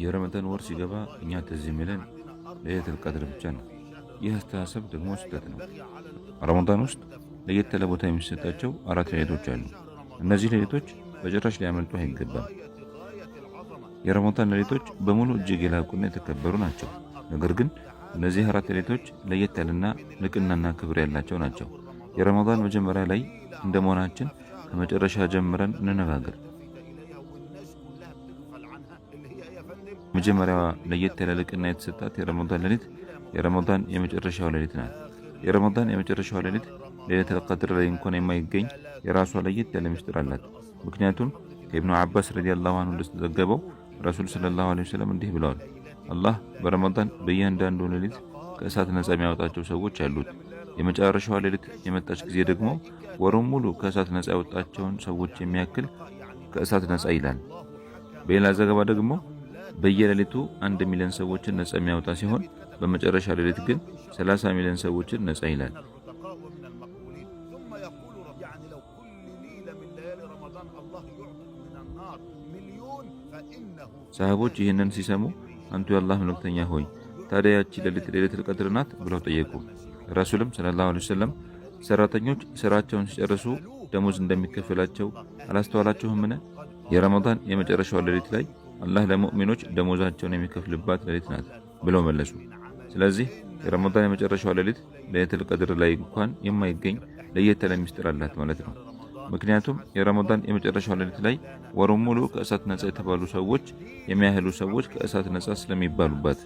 የረመዳን ወር ሲገባ እኛ ትዝ የሚለን ለይለቱል ቀድር ብቻ ነው። ይህ አስተሳሰብ ደግሞ ስህተት ነው። ረመዳን ውስጥ ለየት ያለ ቦታ የሚሰጣቸው 4 ሌሊቶች አሉ። እነዚህ ሌሊቶች በጭራሽ ሊያመልጡ አይገባም። የረመዳን ሌሊቶች በሙሉ እጅግ የላቁና የተከበሩ ናቸው። ነገር ግን እነዚህ 4 ሌሊቶች ለየት ያለና ንቅናና ክብር ያላቸው ናቸው። የረመዳን መጀመሪያ ላይ እንደመሆናችን ከመጨረሻ ጀምረን እንነጋገር። መጀመሪያዋ ለየት ያለ ልቅና የተሰጣት የረመዳን ሌሊት የረመዳን የመጨረሻው ሌሊት ናት። የረመዳን የመጨረሻው ሌሊት ለይለቱል ቀድር ላይ እንኳን የማይገኝ የራሷ ለየት ያለ ምስጢር አላት። ምክንያቱም ከኢብኑ አባስ ረዲየላሁ ዐንሁ እንደተዘገበው ረሱል ሰለላሁ ዐለይሂ ወሰለም እንዲህ ብለዋል፣ አላህ በረመዳን በእያንዳንዱ ሌሊት ከእሳት ነፃ የሚያወጣቸው ሰዎች አሉት። የመጨረሻዋ ሌሊት የመጣች ጊዜ ደግሞ ወሩን ሙሉ ከእሳት ነፃ ያወጣቸውን ሰዎች የሚያክል ከእሳት ነፃ ይላል። በሌላ ዘገባ ደግሞ በየሌሊቱ 1 ሚሊዮን ሰዎችን ነፃ የሚያወጣ ሲሆን በመጨረሻ ሌሊት ግን 30 ሚሊዮን ሰዎችን ነፃ ይላል። ሰሃቦች ይህንን ሲሰሙ አንቱ የአላህ መልእክተኛ ሆይ ታዲያ ያቺ ሌሊት ለይለቱል ቀድር ናት ብለው ጠየቁ። ረሱልም ሰለላሁ ዐለይሂ ወሰለም ሰራተኞች ስራቸውን ሲጨርሱ ደሞዝ እንደሚከፈላቸው አላስተዋላችሁምን? የረመዳን የመጨረሻው ሌሊት ላይ አላህ ለሙእሚኖች ደሞዛቸውን የሚከፍልባት ሌሊት ናት ብለው መለሱ። ስለዚህ የረመዳን የመጨረሻው ሌሊት ለይለቱል ቀድር ላይ እንኳን የማይገኝ ለየት ያለ ምስጢር አላት ማለት ነው። ምክንያቱም የረመዳን የመጨረሻው ሌሊት ላይ ወሩን ሙሉ ከእሳት ነፃ የተባሉ ሰዎች የሚያህሉ ሰዎች ከእሳት ነፃ ስለሚባሉባት።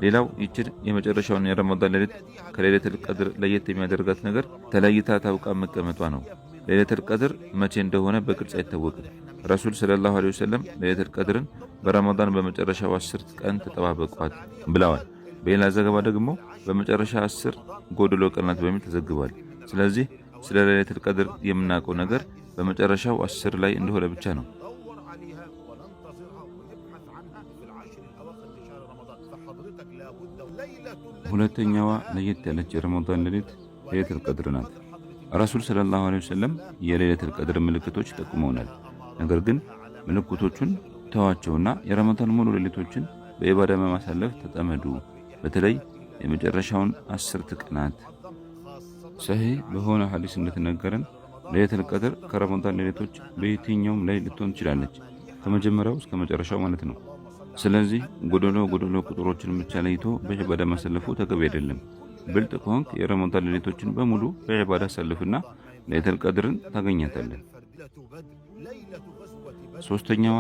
ሌላው ይችን የመጨረሻውን የረመዳን ሌሊት ከለይለቱል ቀድር ለየት የሚያደርጋት ነገር ተለይታ ታውቃ መቀመጧ ነው። ለይለቱል ቀድር መቼ እንደሆነ በግልጽ አይታወቅም። ረሱል ሰለላሁ ዐለይሂ ወሰለም ለይለቱል ቀድርን በረመዳን በመጨረሻው 10 ቀን ተጠባበቋት ብለዋል። በሌላ ዘገባ ደግሞ በመጨረሻ 10 ጎድሎ ቀናት በሚል ተዘግቧል። ስለዚህ ስለ ለይለቱል ቀድር የምናውቀው ነገር በመጨረሻው 10 ላይ እንደሆነ ብቻ ነው። ሁለተኛዋ ለየት ያለች የረመዳን ሌሊት ለይለቱል ቀድር ናት። ረሱል ሰለላሁ ዐለይሂ ወሰለም የለይለቱል ቀድር ምልክቶች ጠቁመውናል። ነገር ግን ምልክቶቹን ተዋቸውና የረመዳን ሙሉ ሌሊቶችን በኢባዳ በማሳለፍ ተጠመዱ። በተለይ የመጨረሻውን 10 ቀናት። ሰሂህ በሆነ ሐዲስ እንደተነገረን ለይለቱል ቀድር ከረመዳን ሌሊቶች በየትኛውም ላይ ልትሆን ትችላለች፣ ከመጀመሪያው እስከ መጨረሻው ማለት ነው። ስለዚህ ጎደሎ ቁጥሮችን ብቻ ለይቶ በኢባዳ ማሳለፉ ተገቢ አይደለም። ብልጥ ከሆንክ የረመዳን ሌሊቶችን በሙሉ በኢባዳ አሳልፍና ለይለቱል ቀድርን ታገኛታለህ። ሶስተኛዋ